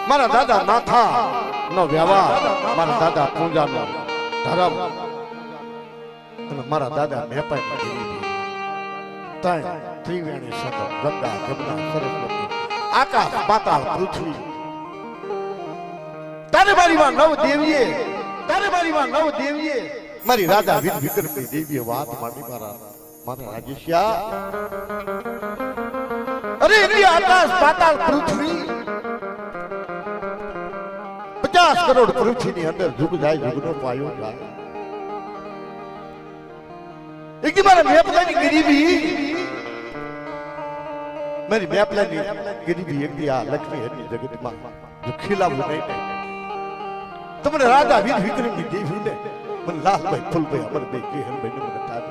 મારા દાદા નાથા નો વ્યવહાર, મારા દાદા પૂજાનો ધર્મ અને મારા દાદા મેપાઈ ત્રણ ત્રિવેણી સંગમ, ગંગા જમુના સરસ્વતી, આકાશ પાતાળ પૃથ્વી, તારે બારીમાં નવ દેવીએ, તારે બારીમાં નવ દેવીએ મારી રાજા વિક્રમની દેવીએ વાત માંડી મારા રાજેશિયા. અરે એની આકાશ પાતાળ પૃથ્વી 50 કરોડ પૃથ્વીની અંદર જુગ જાય, જુગનો પાયો જાય. એક મારા મેપલાની ગરીબી, મારી મેપલાની ગરીબી એક આ લક્ષ્મી હરની જગતમાં જો ખીલાવું નહીં ને તમને રાજા વિક્રમની દેવી ને મને લાલભાઈ ફૂલભાઈ અમરભાઈ કેહનભાઈ ને મને તાજ